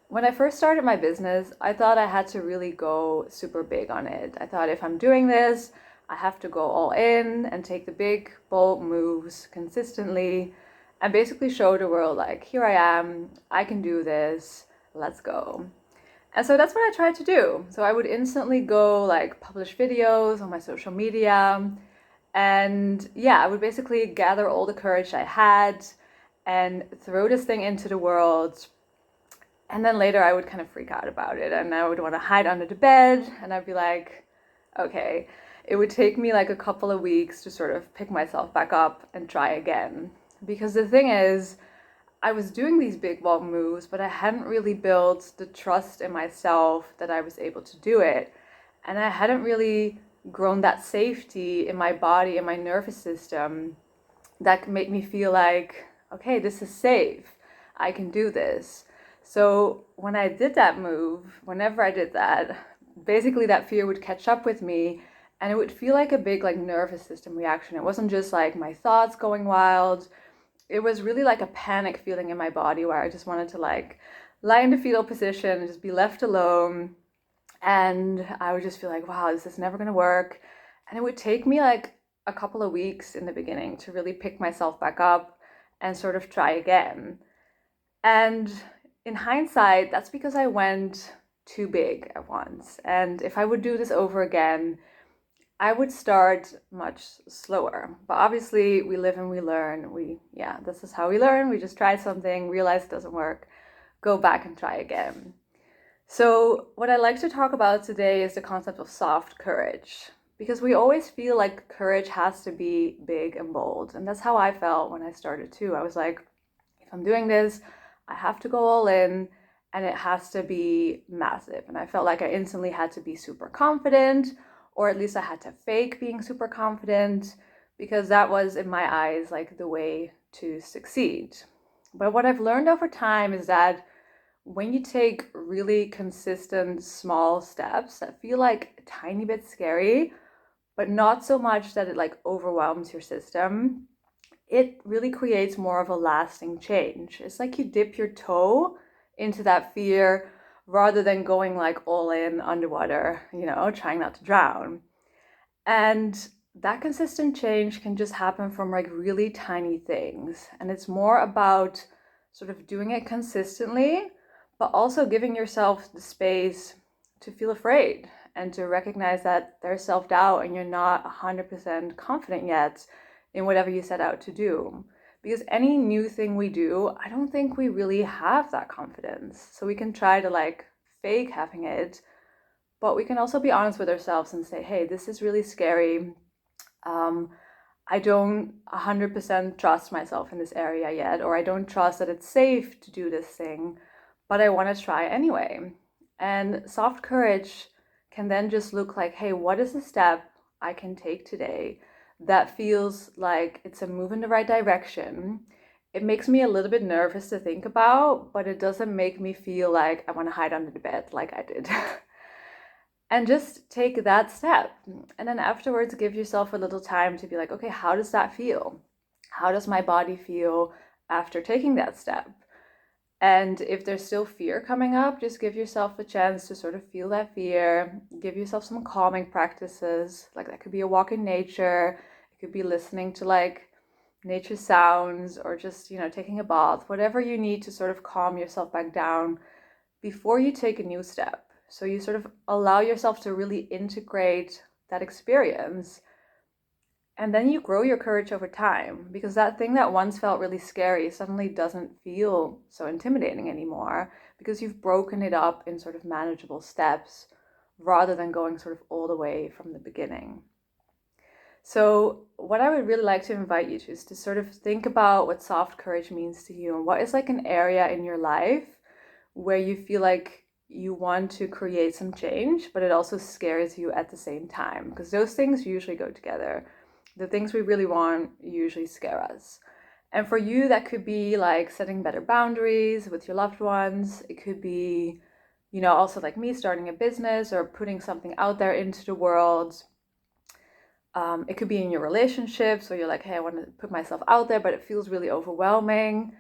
When I first started my business, I thought I had to really go super big on it. I thought if I'm doing this, I have to go all in and take the big, bold moves consistently and basically show the world, like, here I am, I can do this, let's go. And so that's what I tried to do. So I would instantly go, like, publish videos on my social media. And yeah, I would basically gather all the courage I had and throw this thing into the world. And then later I would kind of freak out about it and I would want to hide under the bed and I'd be like, okay, it would take me like a couple of weeks to sort of pick myself back up and try again. Because the thing is, I was doing these big bold moves, but I hadn't really built the trust in myself that I was able to do it. And I hadn't really grown that safety in my body and my nervous system that can make me feel like, okay, this is safe. I can do this. So when I did that move, whenever I did that, basically that fear would catch up with me and it would feel like a big like nervous system reaction. It wasn't just like my thoughts going wild. It was really like a panic feeling in my body where I just wanted to like lie in the fetal position and just be left alone. And I would just feel like, wow, this is never going to work. And it would take me like a couple of weeks in the beginning to really pick myself back up and sort of try again. And in hindsight, that's because I went too big at once. And if I would do this over again, I would start much slower. But obviously, we live and we learn. Yeah, this is how we learn. We just try something, realize it doesn't work, go back and try again. So, what I like to talk about today is the concept of soft courage. Because we always feel like courage has to be big and bold. And that's how I felt when I started too. I was like, if I'm doing this, I have to go all in and it has to be massive. And I felt like I instantly had to be super confident, or at least I had to fake being super confident because that was, in my eyes, like the way to succeed. But what I've learned over time is that when you take really consistent small steps that feel like a tiny bit scary, but not so much that it like overwhelms your system, it really creates more of a lasting change. It's like you dip your toe into that fear rather than going like all in underwater, trying not to drown. And that consistent change can just happen from like really tiny things. And it's more about sort of doing it consistently, but also giving yourself the space to feel afraid and to recognize that there's self doubt and you're not 100% confident yet in whatever you set out to do. Because any new thing we do, I don't think we really have that confidence. So we can try to like fake having it, but we can also be honest with ourselves and say, hey, this is really scary. Um, I don't 100% trust myself in this area yet, or I don't trust that it's safe to do this thing, but I want to try anyway. And soft courage can then just look like, hey, what is the step I can take today that feels like it's a move in the right direction? It makes me a little bit nervous to think about, but it doesn't make me feel like I want to hide under the bed like I did. And just take that step. And then afterwards, give yourself a little time to be like, okay, how does that feel? How does my body feel after taking that step? And if there's still fear coming up, just give yourself a chance to sort of feel that fear. Give yourself some calming practices. Like that could be a walk in nature. It could be listening to like nature sounds or just, taking a bath, whatever you need to sort of calm yourself back down before you take a new step. So you sort of allow yourself to really integrate that experience. And then you grow your courage over time because that thing that once felt really scary suddenly doesn't feel so intimidating anymore because you've broken it up in sort of manageable steps rather than going sort of all the way from the beginning. So, what I would really like to invite you to is to sort of think about what soft courage means to you and what is like an area in your life where you feel like you want to create some change, but it also scares you at the same time because those things usually go together. The things we really want usually scare us. And for you, that could be like setting better boundaries with your loved ones. It could be, also like me starting a business or putting something out there into the world. It could be in your relationships where you're like, hey, I want to put myself out there, but it feels really overwhelming.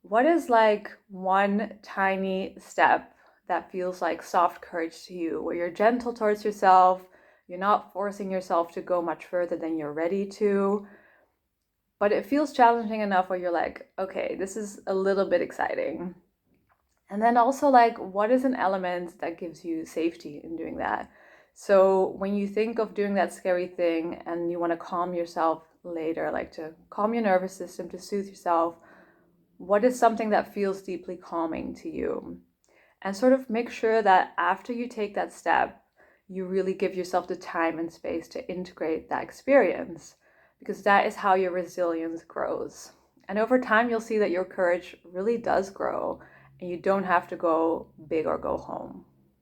What is like one tiny step that feels like soft courage to you, where you're gentle towards yourself, you're not forcing yourself to go much further than you're ready to, but it feels challenging enough where you're like, okay, this is a little bit exciting. And then also, like, what is an element that gives you safety in doing that? So when you think of doing that scary thing and you want to calm yourself later, like to calm your nervous system, to soothe yourself, what is something that feels deeply calming to you? And sort of make sure that after you take that step, you really give yourself the time and space to integrate that experience, because that is how your resilience grows. And over time, you'll see that your courage really does grow and you don't have to go big or go home.